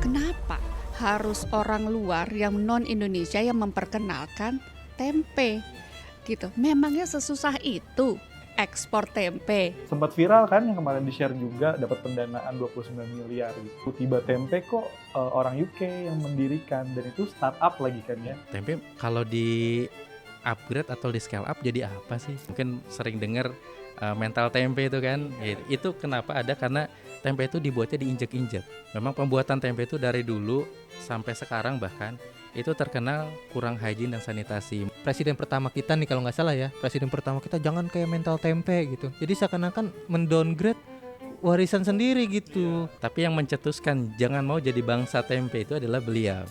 kenapa harus orang luar yang non-Indonesia yang memperkenalkan tempe gitu. Memangnya sesusah itu ekspor tempe? Sempat viral kan yang kemarin di-share juga, dapat pendanaan 29 miliar gitu. Tiba tempe kok orang UK yang mendirikan, dan itu startup lagi kan ya. Tempe kalau di upgrade atau di scale up jadi apa sih? Mungkin sering dengar mental tempe itu kan. Itu kenapa ada, karena tempe itu dibuatnya diinjek-injek. Memang pembuatan tempe itu dari dulu sampai sekarang bahkan itu terkenal kurang hygiene dan sanitasi. Presiden pertama kita nih kalau nggak salah ya, presiden pertama kita jangan kayak mental tempe gitu. Jadi seakan-akan mendowngrade warisan sendiri gitu. Tapi yang mencetuskan jangan mau jadi bangsa tempe itu adalah beliau.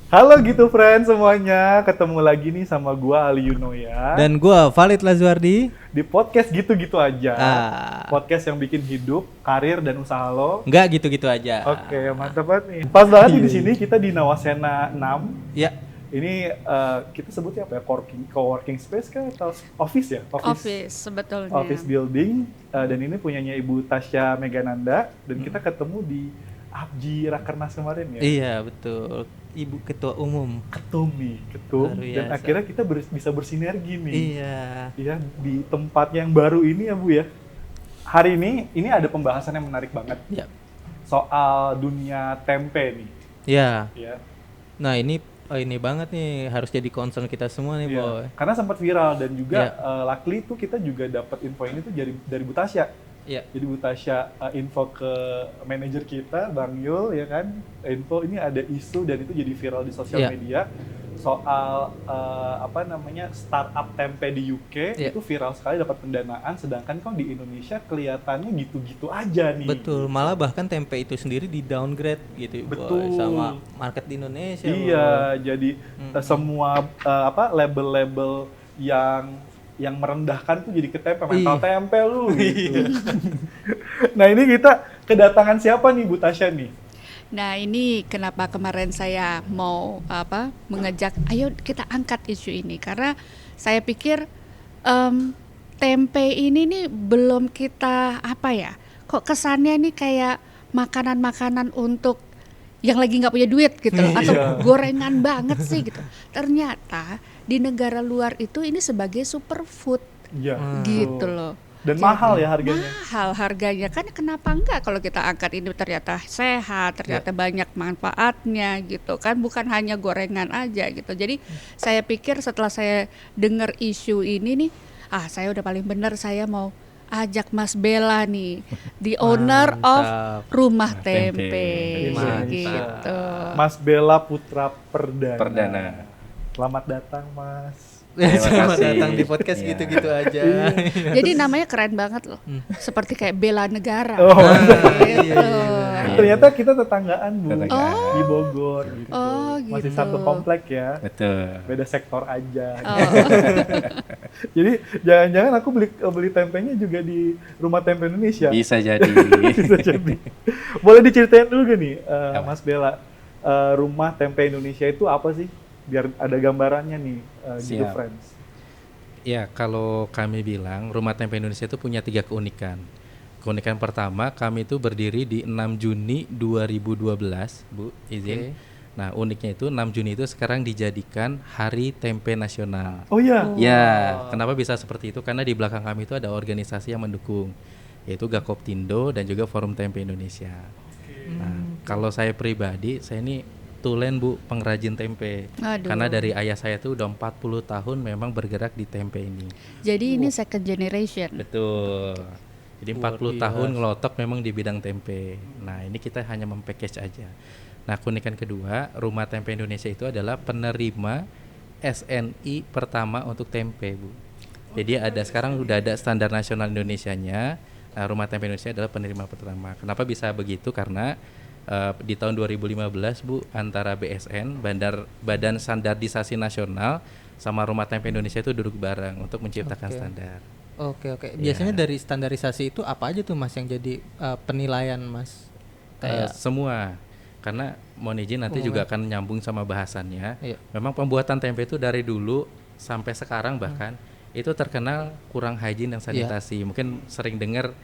Halo gitu friends semuanya, ketemu lagi nih sama gua Ali Yunoya Dan gua Valid Lazuardi di podcast gitu-gitu aja. Ah. Podcast yang bikin hidup, karir dan usaha lo. Nggak gitu-gitu aja. Oke, mantap banget nih. Pas banget nih di sini kita di Nawasena 6. Ya, Ini kita sebutnya apa ya? Co-working space kah atau office ya? Office sebetulnya. Office building, dan ini punyanya Ibu Tasya Megananda, dan kita ketemu di Abji Rakernas kemarin ya. iya betul. Ibu Ketua Umum. Ketum, Luar dan biasa. akhirnya kita bisa bersinergi nih. Iya. Ya, di tempat yang baru ini ya Bu ya. Hari ini ada pembahasan yang menarik banget Ya. soal dunia tempe nih. Ya. Ya. Nah ini banget nih, harus jadi concern kita semua nih, Iya. Boy. Karena sempat viral dan juga Iya. luckily tuh kita juga dapat info ini tuh dari Bu Tasya. Iya. Jadi Bu Tasya info ke manajer kita Bang Yul ya kan, info ini ada isu dan itu jadi viral di sosial Iya. media soal startup tempe di UK. Iya. Itu viral sekali, dapat pendanaan, sedangkan kok di Indonesia kelihatannya gitu-gitu aja nih. Betul, malah bahkan tempe itu sendiri di downgrade gitu, Boy, Betul. sama market di Indonesia. Iya, Boy. jadi semua label-label yang merendahkan tuh jadi ke tempe, mental Iya. tempe lu gitu. Nah, ini kita kedatangan siapa nih Bu Tasya nih? Nah, ini kenapa kemarin saya mau mengajak, ayo kita angkat isu ini, karena saya pikir tempe ini nih belum kita kok kesannya nih kayak makanan-makanan untuk yang lagi nggak punya duit gitu loh, atau Iya. gorengan banget sih gitu. Ternyata di negara luar itu ini sebagai superfood Iya. gitu loh. Dan Jadi, mahal ya harganya. Mahal harganya, kan kenapa enggak kalau kita angkat ini, ternyata sehat, ternyata banyak manfaatnya gitu kan, bukan hanya gorengan aja gitu. Jadi saya pikir setelah saya dengar isu ini nih, saya udah paling benar, saya mau ajak Mas Bella nih, the owner of Mantap. Rumah Tempe. Tempe Mantap. gitu. Mas Bella Putra Perdana. Perdana. Selamat datang, Mas. Selamat kasih. datang di podcast Iya. gitu-gitu aja. Jadi namanya keren banget loh, seperti kayak bela negara. Oh, Gitu. ternyata kita tetanggaan, Bu. Tetanggaan. Di Bogor gitu. Oh, Masih gitu. satu komplek ya. Betul. Beda sektor aja. Oh. Jadi jangan-jangan aku beli tempenya juga di Rumah Tempe Indonesia. Bisa jadi. Bisa jadi. Boleh diceritain dulu gak nih, Apa? Mas Bella, Rumah Tempe Indonesia itu apa sih? Biar ada gambarannya nih, gitu Siap. friends. Ya, kalau kami bilang Rumah Tempe Indonesia itu punya 3 keunikan. Keunikan pertama, kami itu berdiri di 6 Juni 2012, Bu, izin. Nah, uniknya itu 6 Juni itu sekarang dijadikan Hari Tempe Nasional. Oh iya. Ya, kenapa bisa seperti itu? Karena di belakang kami itu ada organisasi yang mendukung, yaitu Gakoptindo dan juga Forum Tempe Indonesia. Nah, kalau saya pribadi, saya ini tulen, Bu, pengrajin tempe. Aduh. Karena dari ayah saya tuh udah 40 tahun memang bergerak di tempe ini. Jadi ini second generation. Betul. Jadi Luar 40 biasa. tahun ngelotok memang di bidang tempe. Nah, ini kita hanya mempackage aja. Nah, keunikan kedua, Rumah Tempe Indonesia itu adalah penerima SNI pertama untuk tempe, Bu. Jadi sekarang udah ada standar nasional Indonesianya. Nah, Rumah Tempe Indonesia adalah penerima pertama. Kenapa bisa begitu? Karena di tahun 2015, Bu, antara BSN, Badan Standarisasi Nasional, sama Rumah Tempe Indonesia itu duduk bareng untuk menciptakan Oke. standar. Oke. Biasanya Iya. dari standarisasi itu apa aja tuh, Mas, yang jadi penilaian, Mas? Kayak Semua, karena mohon izin nanti juga akan nyambung sama bahasannya. Iya. Memang pembuatan tempe itu dari dulu sampai sekarang bahkan itu terkenal kurang hygiene dan sanitasi. Mungkin sering dengar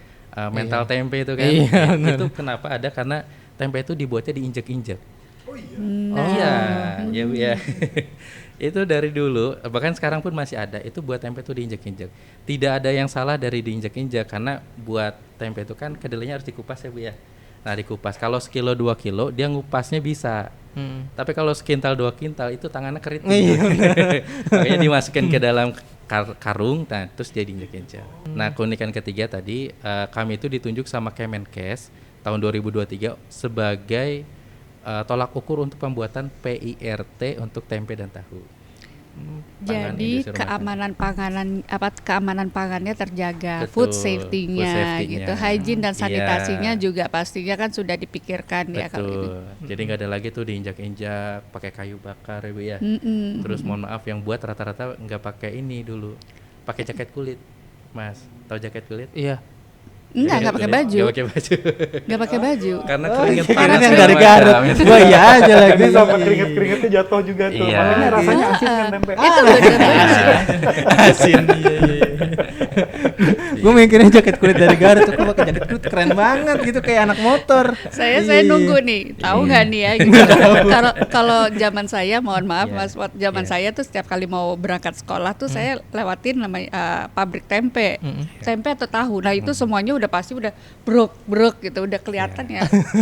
mental Iya. tempe itu kan. Iya, Itu kenapa ada, karena tempe itu dibuatnya diinjek-injek. Nah, Iya, ya Bu ya. Itu dari dulu, bahkan sekarang pun masih ada. Itu buat tempe itu diinjek-injek. Tidak ada yang salah dari diinjek-injek, karena buat tempe itu kan kedelainya harus dikupas ya Bu ya. Nah dikupas, kalau sekilo 2 kilo dia ngupasnya bisa. Tapi kalau sekintal 2 kintal itu tangannya keriting. Iya, Makanya dimasukkan ke dalam karung, nah terus dia diinjek-injek. Nah keunikan ketiga tadi, kami itu ditunjuk sama Kemenkes tahun 2023 sebagai tolak ukur untuk pembuatan PIRT untuk tempe dan tahu. Pangan jadi industri rumah tangga. keamanan pangannya terjaga, Betul, food food safety-nya safety-nya. gitu, hygiene dan Iya. sanitasinya juga pastinya kan sudah dipikirkan ya kalau ini. Betul. Jadi nggak ada lagi tuh diinjak-injak pakai kayu bakar ya Bu ya. Mm-mm. Terus mohon maaf, yang buat rata-rata nggak pakai ini dulu, pakai jaket kulit, Mas. Tahu jaket kulit? Iya. Enggak pakai kulit. baju. Nggak pakai baju. Nggak pakai baju. Karena keringet Kirain panas yang segala dari Garut. macam. Wah iya aja lagi. Jadi sampai keringet-keringetnya jatuh juga tuh. Iya. Makanya rasanya Iya. asin kan tempe. Itu bener-bener. Asin. Iya. Gue mikirnya jaket kulit dari Garut tuh, kok pakai jaket kulit keren banget gitu kayak anak motor. Saya Iya. nunggu nih, tahu nggak nih ya? Gitu. Kalau zaman saya, mohon maaf Iya. Mas, zaman Iya. saya tuh setiap kali mau berangkat sekolah tuh saya lewatin namanya pabrik tempe, tempe atau tahu. Nah itu semuanya udah pasti udah brok gitu, udah kelihatan ya,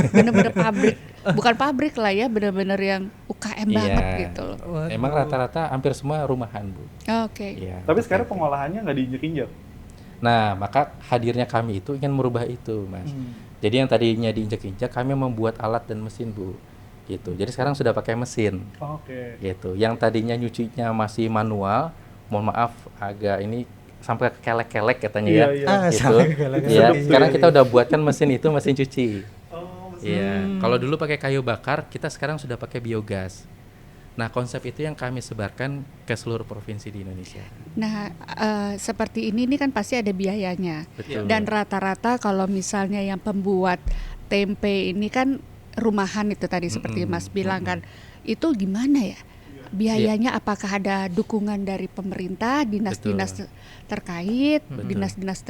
bener-bener pabrik, bukan pabrik lah ya, bener-bener yang UKM banget Iya. gitu loh. Waduh. Emang rata-rata hampir semua rumahan Bu. Oke. Iya. Tapi sekarang pengolahannya nggak diinjek-injek. Nah, maka hadirnya kami itu ingin merubah itu, Mas. Jadi yang tadinya diinjak-injak, kami membuat alat dan mesin, Bu. Gitu. Jadi sekarang sudah pakai mesin. Oke. Gitu. Yang tadinya nyucinya masih manual, mohon maaf agak ini sampai kelek-kelek katanya Iya, ya. iya. Gitu. Kelek-kelek. Iya, Sedep tuh sekarang ya. kita udah buatkan mesin itu, mesin cuci. Oh, Iya. Kalau dulu pakai kayu bakar, kita sekarang sudah pakai biogas. Nah, konsep itu yang kami sebarkan ke seluruh provinsi di Indonesia. Nah seperti ini kan pasti ada biayanya. Betul. Dan rata-rata kalau misalnya yang pembuat tempe ini kan rumahan itu tadi seperti Mas bilang kan, itu gimana ya? Biayanya apakah ada dukungan dari pemerintah, dinas-dinas terkait, Betul. dinas-dinas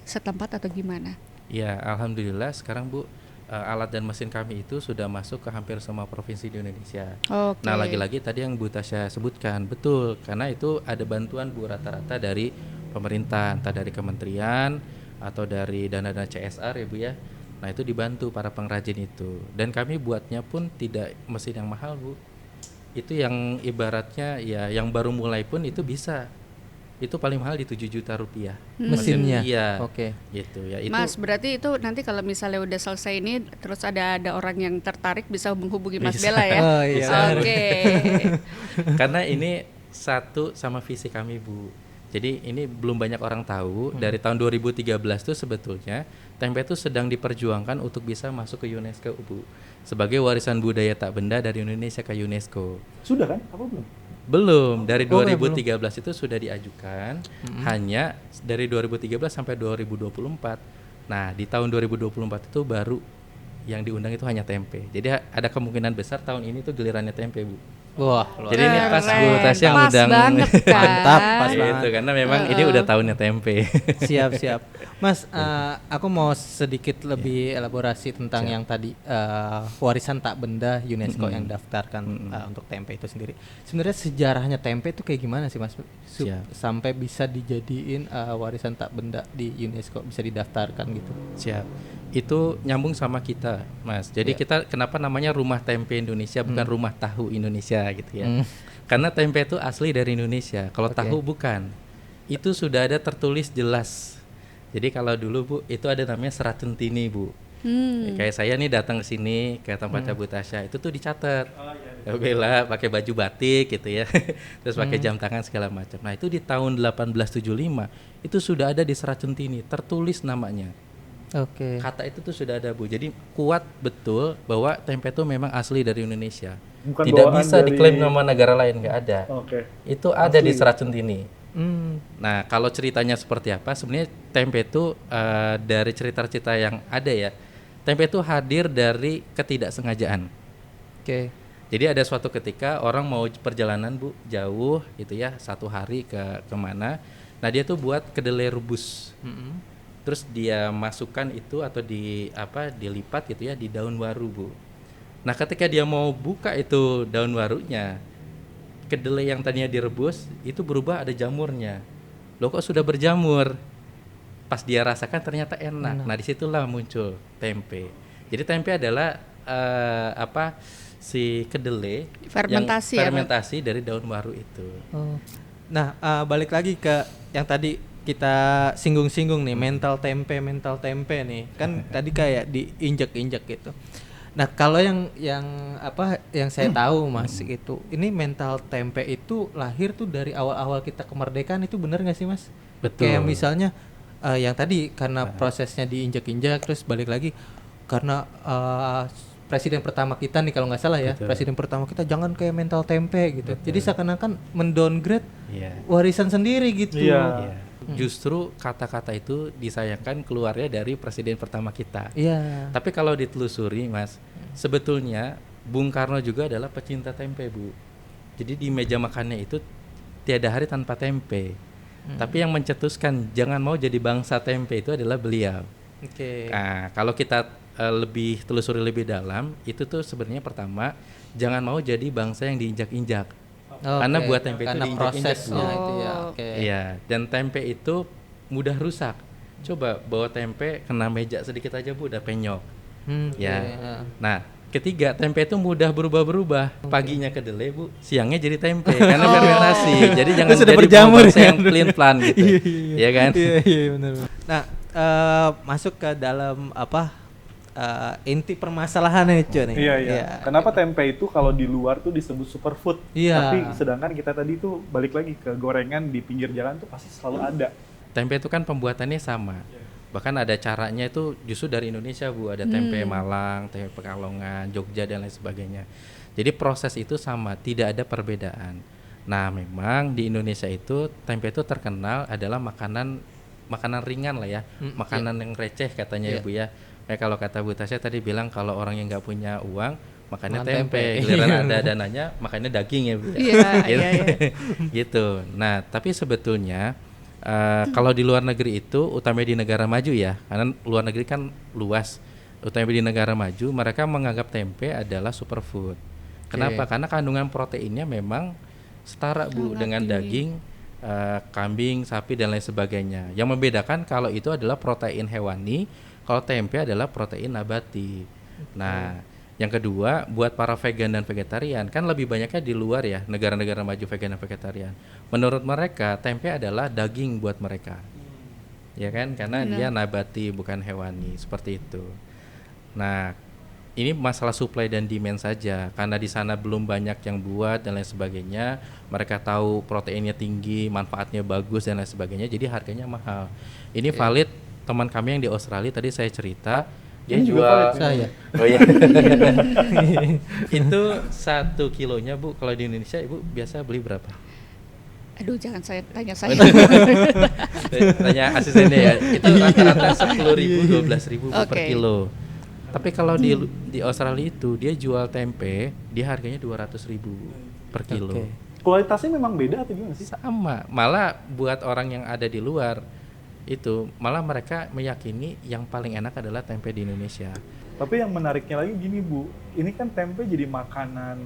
setempat atau gimana? Ya, alhamdulillah sekarang Bu, alat dan mesin kami itu sudah masuk ke hampir semua provinsi di Indonesia. Oke. Nah, lagi-lagi tadi yang Bu Tasya sebutkan, betul, karena itu ada bantuan Bu rata-rata dari pemerintah, entah dari kementerian atau dari dana-dana CSR ya Bu ya. Nah, itu dibantu para pengrajin itu. Dan kami buatnya pun tidak mesin yang mahal Bu. Itu yang ibaratnya ya yang baru mulai pun itu bisa. Itu paling mahal di 7 juta rupiah. Mesinnya. Iya. Oke. Gitu ya. Itu Mas, berarti itu nanti kalau misalnya udah selesai ini terus ada orang yang tertarik bisa menghubungi Mas Bisa. Bella ya. Oh, iya. Oke. karena ini satu sama visi kami Bu. Jadi ini belum banyak orang tahu. Dari tahun 2013 tuh sebetulnya tempe itu sedang diperjuangkan untuk bisa masuk ke UNESCO Bu, sebagai warisan budaya tak benda dari Indonesia ke UNESCO. Sudah kan? Apa belum? Belum, dari Oh, 2013 itu sudah diajukan, hanya dari 2013 sampai 2024. Nah, di tahun 2024 itu baru yang diundang itu hanya tempe. Jadi ada kemungkinan besar tahun ini tuh gilirannya tempe Bu. Wah, Jadi ini pas Bu Keren. Tasya Pas ngundang banget kan? Mantap, pas Gitu, banget. karena memang ini udah tahunnya tempe. Siap. Mas, aku mau sedikit lebih elaborasi tentang Siap. yang tadi warisan tak benda UNESCO Mm-mm. yang daftarkan Mm-mm. untuk tempe itu sendiri. Sebenarnya sejarahnya tempe itu kayak gimana sih Mas? Siap. Sampai bisa dijadiin warisan tak benda di UNESCO, bisa didaftarkan gitu. Siap. Itu nyambung sama kita, Mas. Jadi Iya. kita kenapa namanya Rumah Tempe Indonesia bukan Rumah Tahu Indonesia gitu ya. Hmm. Karena tempe itu asli dari Indonesia. Kalau Oke. tahu bukan. Itu sudah ada tertulis jelas. Jadi kalau dulu Bu, itu ada namanya serat centini Bu. Kayak saya nih datang ke sini ke tempatnya Bu Tasya, itu tuh dicatat. Bella pakai baju batik gitu ya. Terus pakai jam tangan segala macam. Nah, itu di tahun 1875 itu sudah ada di serat centini tertulis namanya. Oke. Kata itu tuh sudah ada Bu. Jadi kuat betul bahwa tempe itu memang asli dari Indonesia. Bukan Tidak bawaan bisa dari- diklaim nama negara lain, nggak ada. Oke. Itu ada di Asli. serat centini. Hmm. Nah, kalau ceritanya seperti apa? Sebenarnya tempe itu dari cerita-cerita yang ada ya. Tempe itu hadir dari ketidaksengajaan. Oke. Jadi ada suatu ketika orang mau perjalanan Bu jauh gitu ya, 1 hari ke kemana. Nah dia tuh buat kedelai rebus. Mm-mm. Itu terus dia masukkan itu atau dilipat gitu ya di daun waru, Bu. Nah, ketika dia mau buka itu daun warunya, kedelai yang tadinya direbus itu berubah ada jamurnya. Loh, kok sudah berjamur? Pas dia rasakan ternyata enak. Nah, disitulah muncul tempe. Jadi tempe adalah si kedelai Fermentasi yang ya, fermentasi dari daun waru itu. Nah, balik lagi ke yang tadi kita singgung-singgung nih, mental tempe nih. Kan tadi kayak diinjak-injak gitu. Nah, kalau yang saya tahu Mas itu, ini mental tempe itu lahir tuh dari awal-awal kita kemerdekaan, itu benar nggak sih Mas? Betul. Kayak misalnya yang tadi karena prosesnya diinjak-injak, terus balik lagi karena presiden pertama kita nih kalau nggak salah ya, Betul. presiden pertama kita jangan kayak mental tempe gitu. Jadi seakan-akan mendowngrade Iya. warisan sendiri gitu. Iya. Iya. Justru kata-kata itu disayangkan keluarnya dari presiden pertama kita. Iya. Tapi kalau ditelusuri, Mas, sebetulnya Bung Karno juga adalah pecinta tempe, Bu. Jadi di meja makannya itu tiada hari tanpa tempe. Tapi yang mencetuskan jangan mau jadi bangsa tempe itu adalah beliau. Oke. Nah, kalau kita lebih telusuri lebih dalam, itu tuh sebenarnya pertama jangan mau jadi bangsa yang diinjak-injak. Karena Oke. buat tempe itu Karena diinjak-injak, prosesnya Bu. itu ya. Oke. Iya, dan tempe itu mudah rusak. Coba bawa tempe kena meja sedikit aja, Bu, udah penyok. Ya. Oke. Nah, ketiga, tempe itu mudah berubah-berubah. Paginya kedelai, Bu, siangnya jadi tempe karena fermentasi. Jadi jangan Itu sudah jadi berjamur bangsa ya. yang plan gitu. Iya kan? Iya benar. Nah, masuk ke dalam inti permasalahannya itu nih. Iya. Kenapa tempe itu kalau di luar tuh disebut superfood? Iya. Tapi sedangkan kita tadi tuh balik lagi ke gorengan di pinggir jalan tuh pasti selalu ada. Tempe itu kan pembuatannya sama. Bahkan ada caranya itu justru dari Indonesia, Bu. Ada tempe Malang, tempe Pekalongan, Jogja dan lain sebagainya. Jadi proses itu sama, tidak ada perbedaan. Nah, memang di Indonesia itu tempe itu terkenal adalah makanan ringan lah ya, makanan yang receh katanya ya, Bu ya. Kalau kata Bu Tasya tadi bilang kalau orang yang nggak punya uang makannya Makan tempe, tempe. giliran ada dananya makannya daging ya, Bu. Iya, Gitu. iya. Gitu. Nah, tapi sebetulnya kalau di luar negeri itu, utamanya di negara maju ya, karena luar negeri kan luas. Utamanya di negara maju, mereka menganggap tempe adalah superfood. Kenapa? Karena kandungan proteinnya memang setara, Bu, Sangat dengan tinggi. daging, kambing, sapi dan lain sebagainya. Yang membedakan kalau itu adalah protein hewani, kalau tempe adalah protein nabati. Nah, yang kedua, buat para vegan dan vegetarian, kan lebih banyaknya di luar ya, negara-negara maju vegan dan vegetarian. Menurut mereka, tempe adalah daging buat mereka. Ya kan? Karena dia nabati bukan hewani, seperti itu. Nah, ini masalah supply dan demand saja, karena di sana belum banyak yang buat dan lain sebagainya. Mereka tahu proteinnya tinggi, manfaatnya bagus dan lain sebagainya, jadi harganya mahal. Ini valid teman kami yang di Australia tadi saya cerita, dia Ini juga jual valid, Saya. Oh iya. Itu 1 kilonya, Bu, kalau di Indonesia Ibu biasa beli berapa? Aduh, jangan saya tanya saya. Tanya asistennya ya. Itu rata-rata 10.000, 12.000 per Oke. kilo. Tapi kalau di Australia itu dia jual tempe, dia harganya 200.000 per kilo. Oke. Kualitasnya memang beda atau gimana sih? Sama, malah buat orang yang ada di luar itu, malah mereka meyakini yang paling enak adalah tempe di Indonesia. Tapi yang menariknya lagi gini, Bu, ini kan tempe jadi makanan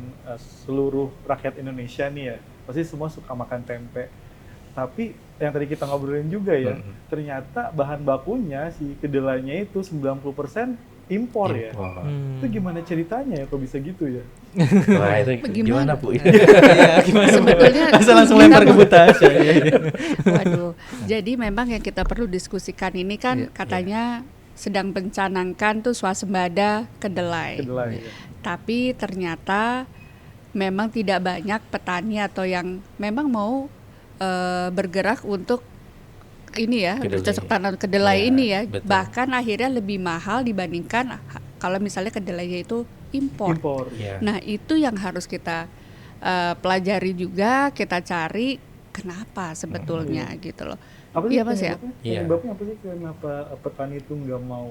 seluruh rakyat Indonesia nih ya. Pasti semua suka makan tempe. Tapi yang tadi kita ngobrolin juga ya, ternyata bahan bakunya si kedelainya itu 90% impor ya. Itu gimana ceritanya ya kok bisa gitu ya? Wah, itu Bagaimana? gimana, Bu? Sebetulnya Langsung lempar ke Bu Tasya. Waduh. Jadi memang yang kita perlu diskusikan ini kan katanya sedang mencanangkan tuh swasembada kedelai. Kedelai ya. Tapi ternyata memang tidak banyak petani atau yang memang mau bergerak untuk ini ya, Kedelai. bercocok tanam kedelai Ya, ini ya. betul. Bahkan akhirnya lebih mahal dibandingkan kalau misalnya kedelainya itu impor. Impor. Iya. Nah, itu yang harus kita pelajari juga, kita cari kenapa sebetulnya gitu loh. Apa Iya, Mas, ya? penyebabnya? Iya. Penyebabnya apa sih kenapa petani itu nggak mau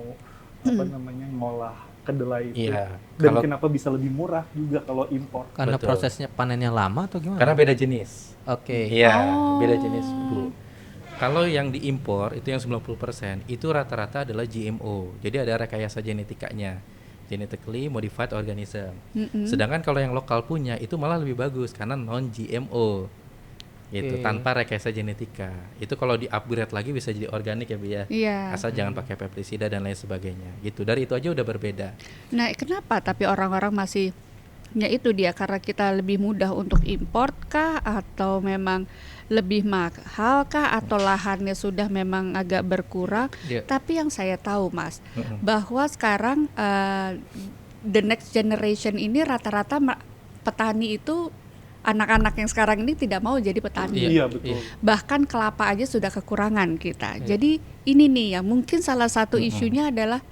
apa namanya ngolah kedelai itu? Iya. Dan Kalau- kenapa bisa lebih murah juga kalau impor? Karena Betul. prosesnya panennya lama atau gimana? Karena beda jenis. Oke. Iya, Oh. beda jenis, Bu. Kalau yang diimpor itu yang 90% itu rata-rata adalah GMO. Jadi ada rekayasa genetikanya, genetically modified organism. Sedangkan kalau yang lokal punya itu malah lebih bagus karena non GMO. Gitu, Oke. tanpa rekayasa genetika. Itu kalau di-upgrade lagi bisa jadi organik ya, Bu ya. Iya. Asal jangan pakai pestisida dan lain sebagainya. Gitu. Dari itu aja udah berbeda. Nah, kenapa tapi orang-orang masih, ya itu dia, karena kita lebih mudah untuk import kah, atau memang lebih mahal kah, atau lahannya sudah memang agak berkurang? Iya. Tapi yang saya tahu, Mas, bahwa sekarang the next generation ini rata-rata petani itu, anak-anak yang sekarang ini tidak mau jadi petani. Iya, betul. Bahkan kelapa aja sudah kekurangan kita. Jadi ini nih yang mungkin salah satu isunya adalah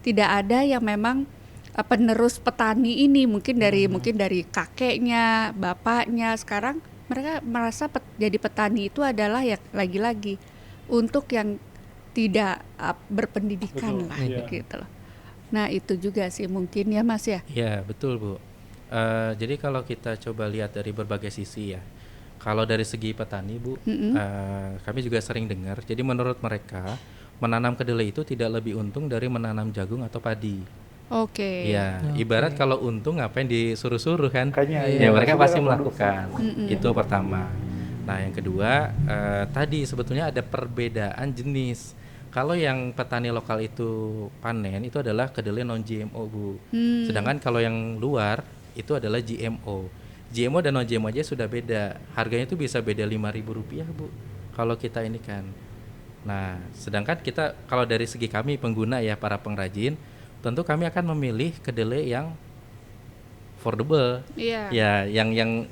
tidak ada yang memang penerus petani ini, mungkin dari kakeknya, bapaknya. Sekarang mereka merasa jadi petani itu adalah ya lagi-lagi untuk yang tidak berpendidikan Betul, lah, iya. gitu loh. Nah itu juga sih mungkin ya, Mas ya. Iya, betul, Bu. Jadi kalau kita coba lihat dari berbagai sisi ya. Kalau dari segi petani, Bu, kami juga sering dengar. Jadi menurut mereka menanam kedelai itu tidak lebih untung dari menanam jagung atau padi. Oke. Ya, ibarat kalau untung ngapain disuruh-suruh kan? Makanya, Ya iya. mereka Maksudnya pasti kan melakukan. Itu pertama. Nah, yang kedua tadi sebetulnya ada perbedaan jenis. Kalau yang petani lokal itu panen itu adalah kedelai non GMO, Bu. Sedangkan kalau yang luar itu adalah GMO. GMO dan non GMO aja sudah beda. Harganya itu bisa beda Rp5.000, Bu. Kalau kita ini kan. Nah, sedangkan kita kalau dari segi kami pengguna ya, para pengrajin, tentu kami akan memilih kedelai yang affordable. Iya. Ya,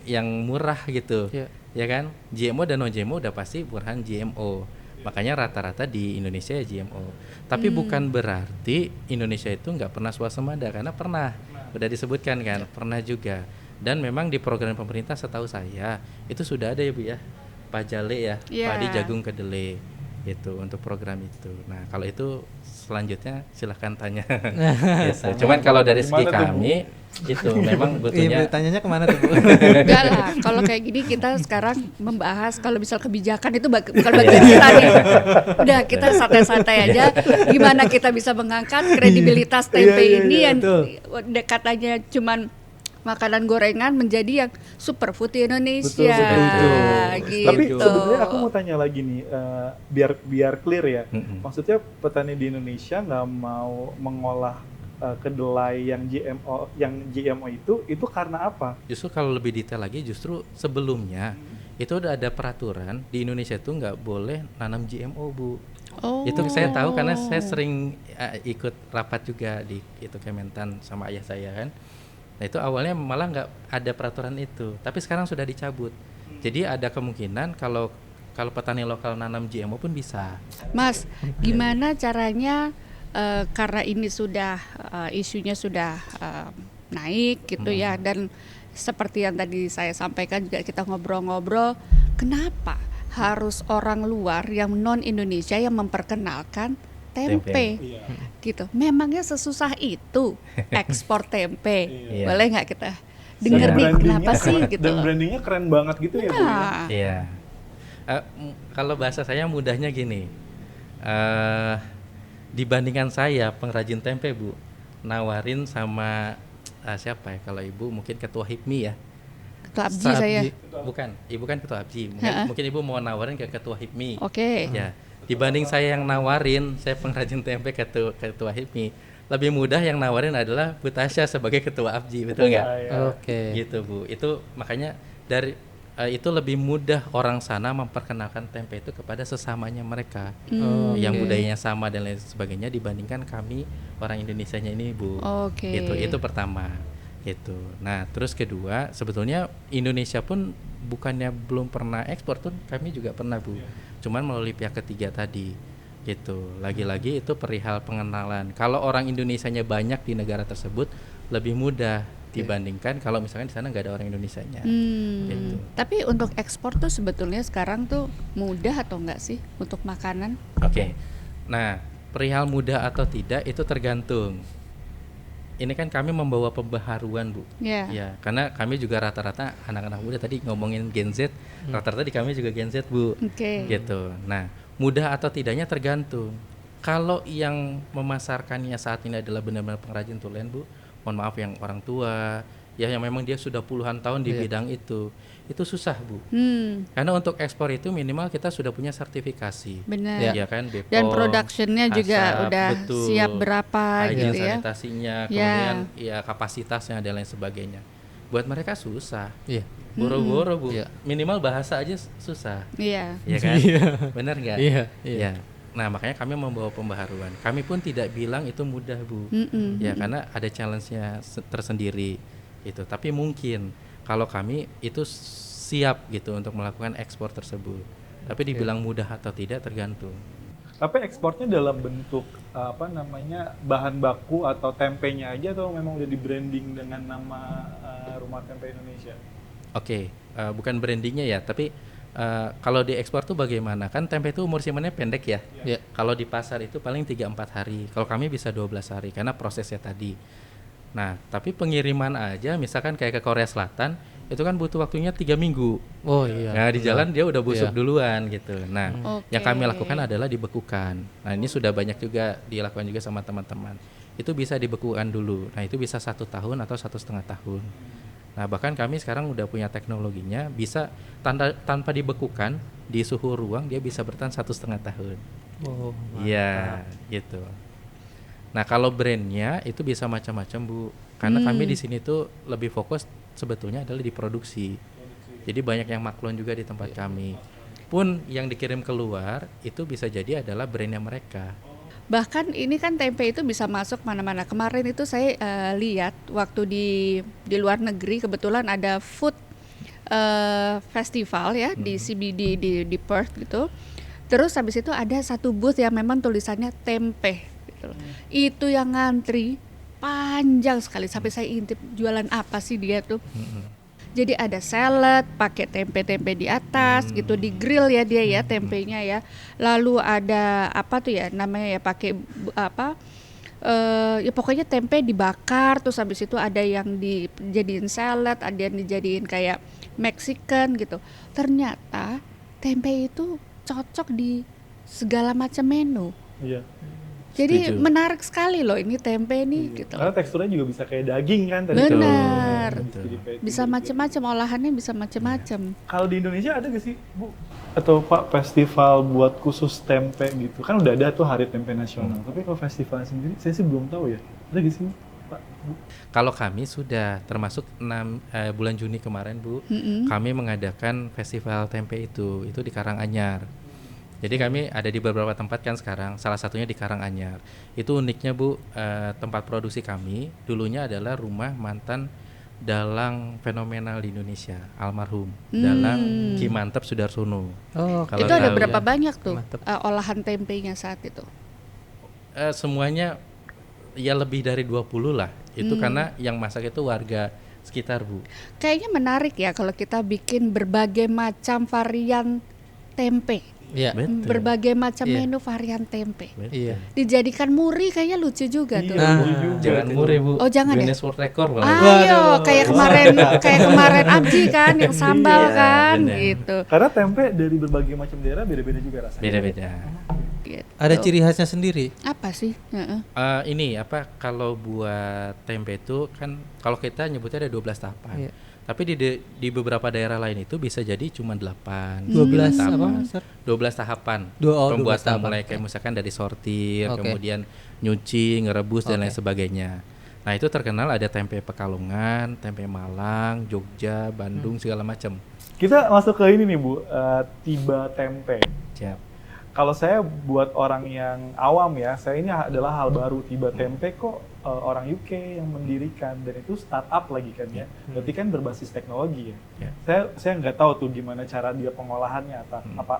yang murah gitu. Iya. Ya kan? GMO dan non GMO udah pasti murahan GMO. Makanya rata-rata di Indonesia ya GMO. Tapi bukan berarti Indonesia itu nggak pernah swasembada, karena pernah. Udah disebutkan kan, pernah juga. Dan memang di program pemerintah setahu saya itu sudah ada ya, Bu ya. Pajale ya, Iya. padi jagung kedelai itu untuk program itu. Nah, kalau itu selanjutnya silahkan tanya. Gitu. Cuman kalau dari segi Gimana tuh, Bu? kami itu memang Iya, butuhnya Bu, tanyanya kemana tuh, Bu? Enggak lah, kalau kayak gini kita sekarang membahas kalau misal kebijakan itu bukan bagian kita nih. Udah kita santai-santai aja. Gimana kita bisa mengangkat kredibilitas tempe Iya, ini iya, yang betul. katanya cuman makanan gorengan menjadi yang superfood di Indonesia. Betul. Gitu. Tapi sebenarnya aku mau tanya lagi nih, biar clear ya. Maksudnya petani di Indonesia nggak mau mengolah kedelai yang GMO itu karena apa? justru kalau lebih detail lagi, justru sebelumnya itu udah ada peraturan di Indonesia itu nggak boleh nanam GMO, Bu. Oh. Itu saya tahu karena saya sering ikut rapat juga di itu Kementan sama ayah saya kan. Nah itu awalnya malah nggak ada peraturan itu, tapi sekarang sudah dicabut. Jadi ada kemungkinan kalau petani lokal nanam GMO pun bisa. Mas, gimana caranya karena ini sudah isunya sudah naik gitu ya, dan seperti yang tadi saya sampaikan juga kita ngobrol-ngobrol, kenapa harus orang luar yang non Indonesia yang memperkenalkan tempe? Iya. Gitu. Memangnya sesusah itu ekspor tempe? Iya. Boleh nggak kita denger Dan nih brandingnya kenapa sih gitu? Dan brandingnya keren banget gitu ya, Bu ya? Nah, Iya. Kalau bahasa saya mudahnya gini, dibandingkan saya pengrajin tempe, Bu, nawarin sama siapa ya, kalau Ibu mungkin ketua HIPMI ya. Ketua Abji saya. Bukan, Ibu kan ketua Abji. Mungkin Ibu mau nawarin ke ketua HIPMI. Oke. Ya, dibanding saya yang nawarin, saya pengrajin tempe ketua HIPMI, lebih mudah yang nawarin adalah Bu Tasya sebagai ketua Abji, betul nggak? Iya. Oke. Gitu, Bu. Itu makanya dari itu lebih mudah orang sana memperkenalkan tempe itu kepada sesamanya mereka yang Oke. budayanya sama dan lain sebagainya, dibandingkan kami orang Indonesianya ini, Bu. Oke. Itu pertama. Gitu. Nah, terus kedua, sebetulnya Indonesia pun bukannya belum pernah ekspor tuh, kami juga pernah, Bu. Cuman melalui pihak ketiga tadi. Gitu. Lagi-lagi itu perihal pengenalan. Kalau orang Indonesianya banyak di negara tersebut, lebih mudah dibandingkan kalau misalkan di sana nggak ada orang Indonesianya. Gitu. Tapi untuk ekspor tuh sebetulnya sekarang tuh mudah atau enggak sih untuk makanan? Oke. Nah, perihal mudah atau tidak itu tergantung. ini kan kami membawa pembaharuan, Bu. Ya. Ya, karena kami juga rata-rata anak-anak muda tadi ngomongin Gen Z, rata-rata di kami juga Gen Z, Bu. Oke. Gitu. Nah, mudah atau tidaknya tergantung. Kalau yang memasarkannya saat ini adalah benar-benar pengrajin tulen, Bu, mohon maaf yang orang tua, ya yang memang dia sudah puluhan tahun di bidang itu susah, Bu. Karena untuk ekspor itu minimal kita sudah punya sertifikasi. Benar. Ya kan, BPOM, Dan productionnya juga ASAP, udah betul. siap berapa Hygiene gitu ya. sanitasinya, Ya. kemudian ya kapasitasnya dan lain sebagainya. Buat mereka susah. Iya. Boro-boro, Bu. Iya. Minimal bahasa aja susah. Iya. Iya kan? Iya. Benar nggak? Iya. Iya. Nah, makanya kami membawa pembaharuan. Kami pun tidak bilang itu mudah, Bu. Ya, karena ada challenge-nya tersendiri gitu. Tapi mungkin kalau kami itu siap gitu untuk melakukan ekspor tersebut. Tapi dibilang mudah atau tidak tergantung. Tapi ekspornya dalam bentuk bahan baku atau tempenya aja, atau memang udah di branding dengan nama Rumah Tempe Indonesia? Oke, bukan brandingnya ya, tapi kalau di ekspor tuh bagaimana? Kan tempe itu umur simpannya pendek ya. Iya. Kalau di pasar itu paling 3-4 hari. Kalau kami bisa 12 hari karena prosesnya tadi. Nah, tapi pengiriman aja misalkan kayak ke Korea Selatan itu kan butuh waktunya 3 minggu. Oh iya. Nah, di jalan dia udah busuk Iya. duluan gitu. Nah, Oke. yang kami lakukan adalah dibekukan. Nah, ini sudah banyak juga dilakukan juga sama teman-teman. Itu bisa dibekukan dulu. Nah, itu bisa 1 tahun atau 1,5 tahun. Nah, bahkan kami sekarang udah punya teknologinya, bisa tanpa dibekukan di suhu ruang dia bisa bertahan 1,5 tahun. Oh. Iya, gitu. Nah, kalau brandnya itu bisa macam-macam, Bu. Karena kami di sini tuh lebih fokus sebetulnya adalah di produksi. Jadi banyak yang maklon juga di tempat kami. Pun yang dikirim keluar itu bisa jadi adalah brandnya mereka. Bahkan ini kan tempe itu bisa masuk mana-mana. Kemarin itu saya lihat waktu di luar negeri, kebetulan ada food festival ya di CBD di Perth gitu. Terus habis itu ada satu booth yang memang tulisannya tempe gitu. Itu yang ngantri panjang sekali sampai saya intip jualan apa sih dia tuh. Jadi ada salad pakai tempe-tempe di atas gitu, di grill ya dia ya tempenya ya. Lalu ada apa tuh ya namanya ya pakai ya pokoknya tempe dibakar, terus habis itu ada yang dijadiin salad, ada yang dijadiin kayak Mexican gitu. Ternyata tempe itu cocok di segala macam menu. Iya. Jadi Setuju. menarik sekali loh ini tempe nih gitu. Karena teksturnya juga bisa kayak daging kan tadi. Benar. Bisa jadi kayak Bisa gitu. macam-macam olahannya, bisa macam-macam. Kalau di Indonesia ada gak sih, Bu? Atau Pak, festival buat khusus tempe gitu? Kan udah ada tuh Hari Tempe Nasional. Tapi kalau festivalnya sendiri, saya sih belum tahu ya. Ada gak sih, Pak? Bu? Kalau kami sudah termasuk bulan Juni kemarin, Bu, kami mengadakan festival tempe itu di Karanganyar. Jadi kami ada di beberapa tempat kan sekarang, salah satunya di Karanganyar. Itu uniknya, Bu, tempat produksi kami dulunya adalah rumah mantan dalang fenomenal di Indonesia, almarhum Dalang Ki Mantep Sudarsono. Oh. Kalau Itu ada tahu berapa ya. banyak tuh Mantep. olahan tempenya saat itu? Semuanya ya lebih dari 20 lah. Itu karena yang masak itu warga sekitar, Bu. Kayaknya menarik ya kalau kita bikin berbagai macam varian tempe. Iya. Betul. Berbagai macam Iya. menu varian tempe. Betul. Iya. Dijadikan muri kayaknya lucu juga tuh. Iya, Nah, juga. Jangan murah, Bu. Oh, jangan ya? Guinness World Record malah. Ayo, Waduh. kayak kemarin Abji kan yang sambal Iya, kan bener. gitu. Karena tempe dari berbagai macam daerah beda-beda juga rasanya. Beda-beda. Gitu. Ada ciri khasnya sendiri. Apa sih? Heeh. Ini apa kalau buat tempe itu kan kalau kita nyebutnya ada 12 tahapan. Iya. Tapi di beberapa daerah lain itu bisa jadi cuma 8. 12 tahapan. apa? Sir? 12 tahapan. 12 Pembuatan tahapan. mulai kayak misalkan dari sortir, Oke. kemudian nyuci, ngerebus dan lain Oke. sebagainya. Nah, itu terkenal ada tempe Pekalongan, tempe Malang, Jogja, Bandung segala macam. Kita masuk ke ini nih, Bu, tiba tempe. Siap. Kalau saya buat orang yang awam ya, saya ini adalah hal baru. Tiba tempe kok orang UK yang mendirikan, dan itu startup lagi kan ya. Berarti kan berbasis teknologi ya. Ya. Saya nggak tahu tuh gimana cara dia pengolahannya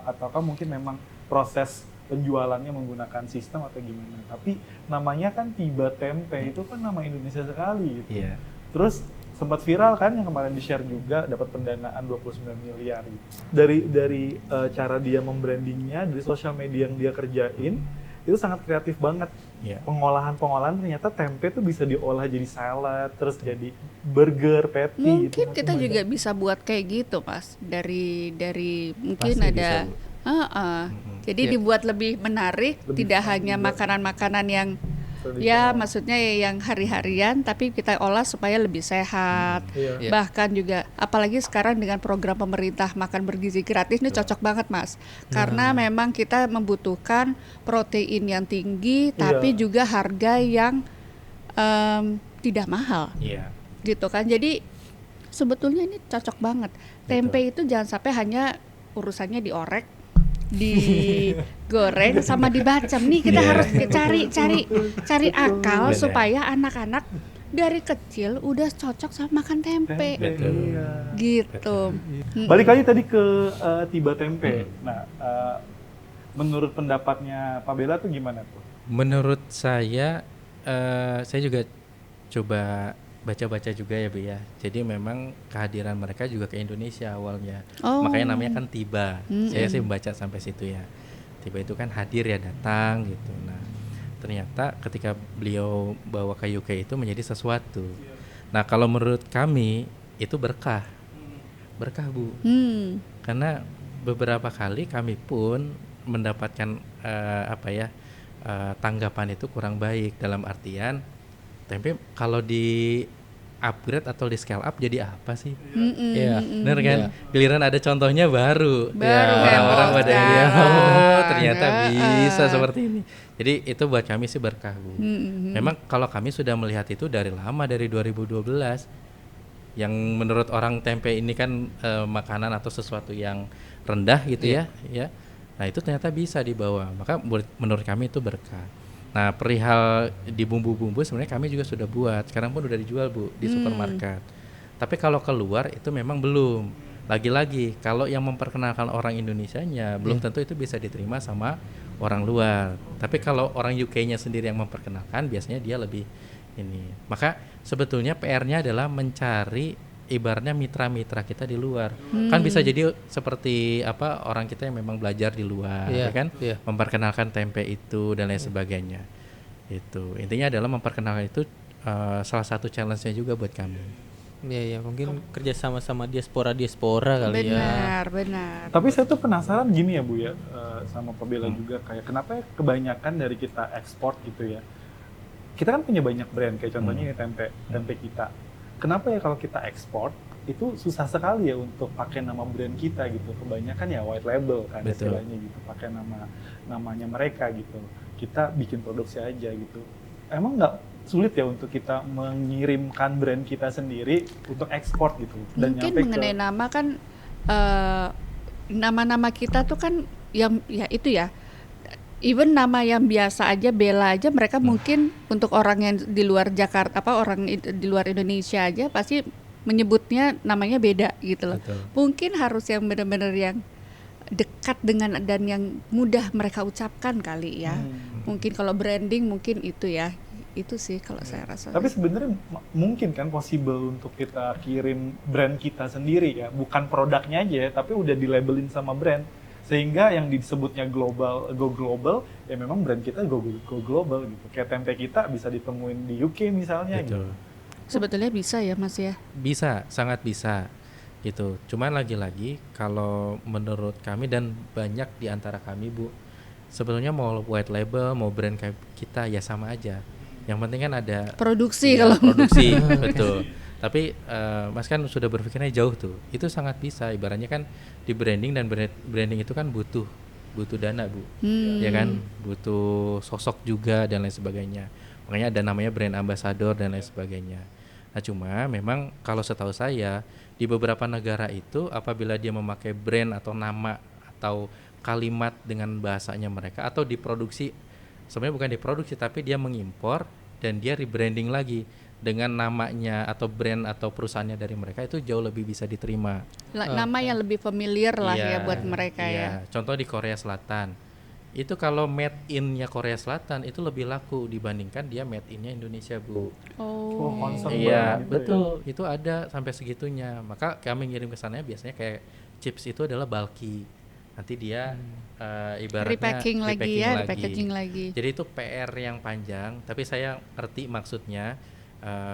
ataukah mungkin memang proses penjualannya menggunakan sistem atau gimana. Tapi namanya kan Tiba Tempe, itu kan nama Indonesia sekali gitu. Iya. Terus sempat viral kan yang kemarin di-share juga, dapat pendanaan 29 miliar gitu. Dari cara dia membrandingnya, dari sosial media yang dia kerjain, itu sangat kreatif banget. Iya. pengolahan ternyata tempe tuh bisa diolah jadi salad, terus jadi burger, patty gitu. Mungkin kita macam-macam. juga bisa buat kayak gitu, Mas. Dari mungkin Pasti ada bisa, Bu. Heeh. Jadi Ya. dibuat lebih menarik, Lebih tidak fun hanya juga. makanan-makanan yang Tradisional. ya maksudnya yang hari-harian, tapi kita olah supaya lebih sehat. Iya. Iya. Bahkan juga apalagi sekarang dengan program pemerintah makan bergizi gratis ini cocok banget, Mas. Karena memang kita membutuhkan protein yang tinggi tapi Iya. juga harga yang tidak mahal Iya. gitu kan. Jadi sebetulnya ini cocok banget. Tempe itu jangan sampai hanya urusannya diorek, digoreng sama dibacem. Nih kita Iya. harus cari akal Benar. supaya anak-anak dari kecil udah cocok sama makan tempe. Betul. Iya. Gitu. Balik lagi tadi ke Tiba Tempe. Nah, menurut pendapatnya Pak Bella tuh gimana tuh? Menurut saya juga coba baca-baca juga ya Bu ya. Jadi memang kehadiran mereka juga ke Indonesia awalnya. Oh. Makanya namanya kan Tiba. Saya sih membaca sampai situ ya. Tiba itu kan hadir ya, datang gitu. Nah, ternyata ketika beliau bawa ke UK itu menjadi sesuatu. Nah, kalau menurut kami itu berkah. Berkah Bu. Karena beberapa kali kami pun mendapatkan tanggapan itu kurang baik, dalam artian tempe kalau di upgrade atau di scale up jadi apa sih? Iya. Bener kan? Giliran ada contohnya baru. Baru Orang-orang heboh pada dia, sekarang. oh ternyata Heeh. bisa seperti ini. Jadi itu buat kami sih berkah Bu. Memang kalau kami sudah melihat itu dari lama, dari 2012. Yang menurut orang tempe ini kan makanan atau sesuatu yang rendah gitu ya. Nah itu ternyata bisa dibawa. Maka menurut kami itu berkah. Nah perihal di bumbu-bumbu sebenarnya kami juga sudah buat. Sekarang pun udah dijual Bu di supermarket. Tapi kalau keluar itu memang belum. Lagi-lagi kalau yang memperkenalkan orang Indonesianya belum tentu itu bisa diterima sama orang luar. Tapi kalau orang UK-nya sendiri yang memperkenalkan biasanya dia lebih ini. Maka sebetulnya PR-nya adalah mencari ibaratnya mitra-mitra kita di luar. Kan bisa jadi seperti orang kita yang memang belajar di luar, Iya, ya kan? iya. Memperkenalkan tempe itu dan lain sebagainya. Itu intinya adalah memperkenalkan itu salah satu challenge-nya juga buat kami. Iya, mungkin kerja sama diaspora kali ya. Benar. Tapi saya tuh penasaran gini ya Bu ya, sama Pak Bella juga, kayak kenapa ya kebanyakan dari kita ekspor gitu ya. Kita kan punya banyak brand, kayak contohnya ini tempe kita. Kenapa ya kalau kita ekspor itu susah sekali ya untuk pakai nama brand kita gitu. Kebanyakan ya white label kan Betul. istilahnya gitu, pakai namanya mereka gitu. Kita bikin produksi aja gitu. Emang nggak sulit ya untuk kita mengirimkan brand kita sendiri untuk ekspor gitu dan Mungkin nyampe mengenai ke nama kan nama-nama kita tuh kan yang ya itu ya. Even nama yang biasa aja, Bella aja, mereka mungkin untuk orang yang di luar Jakarta, di luar Indonesia aja pasti menyebutnya namanya beda gitu loh. Betul. Mungkin harus yang benar-benar yang dekat dengan dan yang mudah mereka ucapkan kali ya. Mungkin kalau branding mungkin itu ya. Itu sih kalau saya rasa. Tapi sebenarnya mungkin kan possible untuk kita kirim brand kita sendiri ya, bukan produknya aja ya, tapi udah dilabelin sama brand. Sehingga yang disebutnya go global, ya memang brand kita go global gitu. Kayak tempe kita bisa ditemuin di UK misalnya gitu. Betul. Sebetulnya bisa ya Mas ya. Bisa, sangat bisa gitu. Cuman lagi-lagi kalau menurut kami dan banyak di antara kami Bu, sebetulnya mau white label, mau brand kayak kita ya sama aja. Yang penting kan ada Produksi ya, kalau produksi, betul. Tapi Mas kan sudah berpikirnya jauh tuh. Itu sangat bisa. Ibaratnya kan di branding dan branding itu kan butuh dana Bu, ya kan, butuh sosok juga dan lain sebagainya. Makanya ada namanya brand ambassador dan lain sebagainya. Nah cuma memang kalau setahu saya di beberapa negara itu apabila dia memakai brand atau nama atau kalimat dengan bahasanya mereka atau diproduksi, sebenarnya bukan diproduksi tapi dia mengimpor dan dia rebranding lagi dengan namanya atau brand atau perusahaannya dari mereka, itu jauh lebih bisa diterima. nama yang lebih familiar lah Iya, ya buat mereka ya. Contoh di Korea Selatan itu kalau made in-nya Korea Selatan itu lebih laku dibandingkan dia made in-nya Indonesia Bu. Oh, concern Iya banget gitu betul, ya. itu ada sampai segitunya. Maka kami ngirim ke sana biasanya kayak chips itu adalah bulky nanti dia ibaratnya Repacking lagi ya, repacking repackaging lagi. Jadi itu PR yang panjang, tapi saya ngerti maksudnya.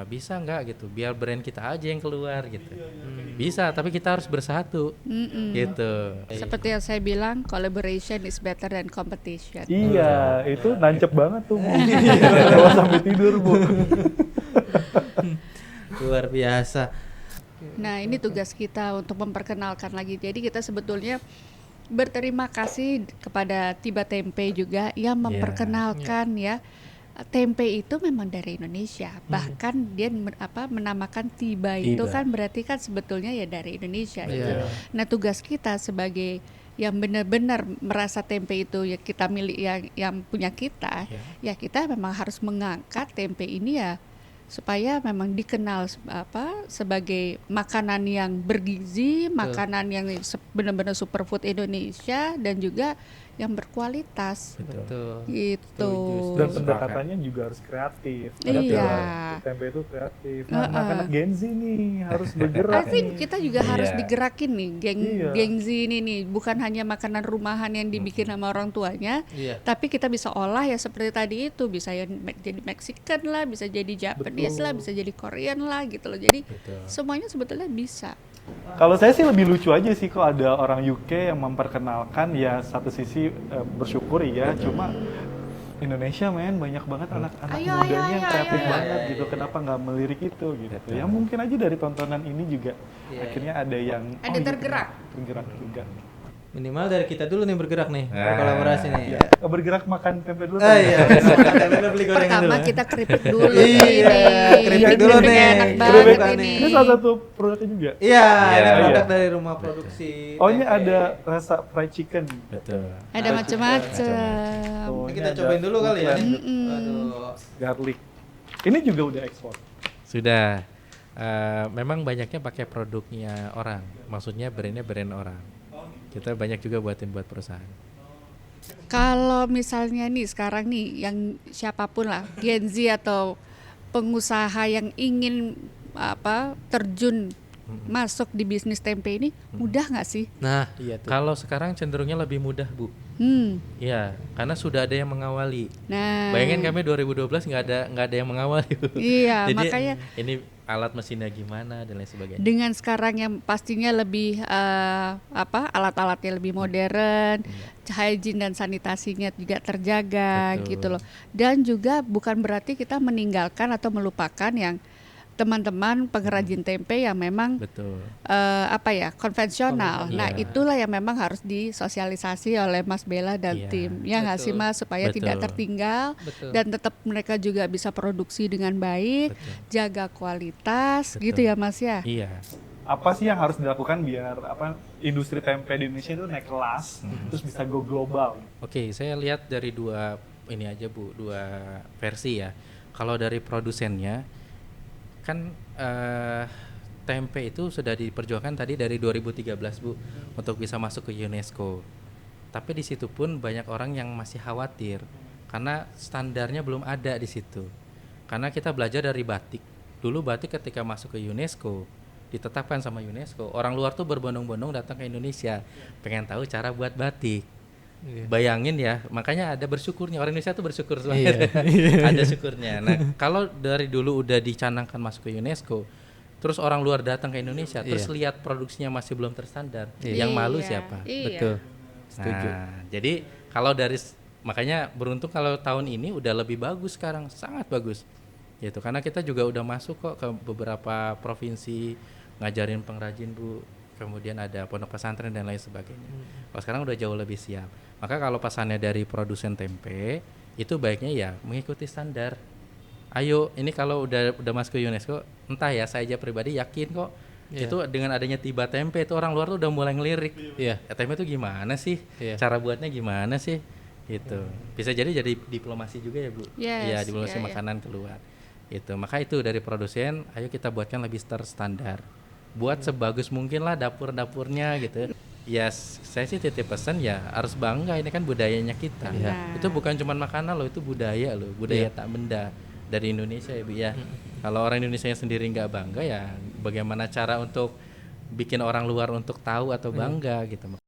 Bisa nggak gitu, biar brand kita aja yang keluar gitu. Bisa, tapi kita harus bersatu gitu. Seperti yang saya bilang, collaboration is better than competition. Iya, itu nancep banget tuh Bu. Kalau sampai tidur Bu. Luar biasa. Nah, ini tugas kita untuk memperkenalkan lagi. Jadi kita sebetulnya berterima kasih kepada Tiba Tempe juga yang memperkenalkan ya. Tempe itu memang dari Indonesia. Bahkan dia menamakan Tiba itu Tiba. kan berarti kan sebetulnya ya dari Indonesia gitu. Iya. Nah, tugas kita sebagai yang benar-benar merasa tempe itu ya kita milik yang punya kita, ya kita memang harus mengangkat tempe ini ya supaya memang dikenal sebagai makanan yang bergizi, makanan yang benar-benar superfood Indonesia dan juga yang berkualitas. Betul. Gitu. Dan pendekatannya juga harus kreatif. Karena Iya. tempe itu kreatif. Nah, anak-anak Gen Z nih harus bergerak I think nih. kita juga harus Iya. digerakin nih, Iya. geng Z ini nih, bukan hanya makanan rumahan yang dibikin sama orang tuanya, Iya. tapi kita bisa olah ya seperti tadi itu, bisa jadi Mexican lah, bisa jadi Japanese lah, bisa jadi Korean lah gitu loh. Jadi semuanya sebetulnya bisa. Kalau saya sih lebih lucu aja sih kok ada orang UK yang memperkenalkan, ya satu sisi bersyukur ya, cuma Indonesia banyak banget anak-anak Ayo, mudanya yang ayo, kreatif ayo. banget gitu, kenapa nggak melirik itu gitu. Ya mungkin aja dari tontonan ini juga akhirnya ada yang Ada tergerak. tergerak juga. Minimal dari kita dulu nih bergerak nih, kolaborasi nih. Ya, bergerak makan tempe dulu. Iya, kita beli gorengan dulu. Pertama kita keripik dulu Iya, nih. keripik dulu nih. Enak Keripik banget ini ini. salah satu produknya juga. Iya, ini Iya. produk dari rumah produksi. Oh, ini tempe. ada rasa fried chicken. Betul. Ada macam-macam. Oh, Kita ini ada cobain dulu kali ya. bukan Aduh. garlic. Ini juga udah ekspor. Sudah. Memang banyaknya pakai produknya orang, maksudnya brandnya brand orang. Kita banyak juga buatin buat perusahaan. Kalau misalnya nih sekarang nih yang siapapun lah Gen Z atau pengusaha yang ingin terjun masuk di bisnis tempe ini mudah nggak sih? Nah, iya tuh. Kalau sekarang cenderungnya lebih mudah, Bu. Iya, karena sudah ada yang mengawali. Nah, Bayangin kami 2012 nggak ada yang mengawali, Bu. Iya, Jadi makanya ini alat mesinnya gimana dan lain sebagainya. dengan sekarang yang pastinya lebih alat-alatnya lebih modern, hygiene dan sanitasinya juga terjaga Betul. gitu loh. Dan juga bukan berarti kita meninggalkan atau melupakan yang teman-teman pengrajin tempe yang memang Betul. konvensional. Nah, Iya. itulah yang memang harus disosialisasi oleh Mas Bella dan Iya. tim. Ya nggak sih Betul. Mas, supaya tidak Betul. tertinggal Betul. dan tetap mereka juga bisa produksi dengan baik, Betul. jaga kualitas, Betul. gitu ya Mas ya. Iya. Apa sih yang harus dilakukan biar industri tempe di Indonesia itu naik kelas, terus bisa go global? Oke, saya lihat dari dua versi ya. Kalau dari produsennya kan tempe itu sudah diperjuangkan tadi dari 2013, Bu, untuk bisa masuk ke UNESCO. Tapi di situ pun banyak orang yang masih khawatir karena standarnya belum ada di situ. Karena kita belajar dari batik. Dulu batik ketika masuk ke UNESCO, ditetapkan sama UNESCO, orang luar tuh berbondong-bondong datang ke Indonesia, pengen tahu cara buat batik. Bayangin ya, makanya ada bersyukurnya, orang Indonesia tuh bersyukur banget. Ada syukurnya. Nah, kalau dari dulu udah dicanangkan masuk ke UNESCO, terus orang luar datang ke Indonesia, terus lihat produksinya masih belum terstandar, yang malu Iya, siapa? iya. Betul. Setuju. Nah, jadi kalau makanya beruntung kalau tahun ini udah lebih bagus sekarang, sangat bagus. Gitu, karena kita juga udah masuk kok ke beberapa provinsi ngajarin pengrajin, Bu. Kemudian ada pondok pesantren dan lain sebagainya. Kalau sekarang udah jauh lebih siap. Maka kalau pesannya dari produsen tempe, itu baiknya ya mengikuti standar. Ayo, ini kalau udah masuk ke UNESCO, entah ya, saya aja pribadi yakin kok. Itu dengan adanya Tiba Tempe itu orang luar tuh udah mulai ngelirik. Iya. Tempe itu gimana sih? Cara buatnya gimana sih? Gitu. Bisa jadi diplomasi juga ya, Bu. Yes, Iya, diplomasi iya, iya. makanan keluar. Itu. Maka itu dari produsen, ayo kita buatkan lebih terstandar. Buat sebagus mungkin lah dapur-dapurnya gitu. Ya, saya sih titip pesan ya harus bangga, ini kan budayanya kita. Nah. Itu bukan cuma makanan loh, itu budaya loh, budaya tak benda dari Indonesia ya, Bu ya. Kalau orang Indonesia sendiri nggak bangga ya bagaimana cara untuk bikin orang luar untuk tahu atau bangga gitu.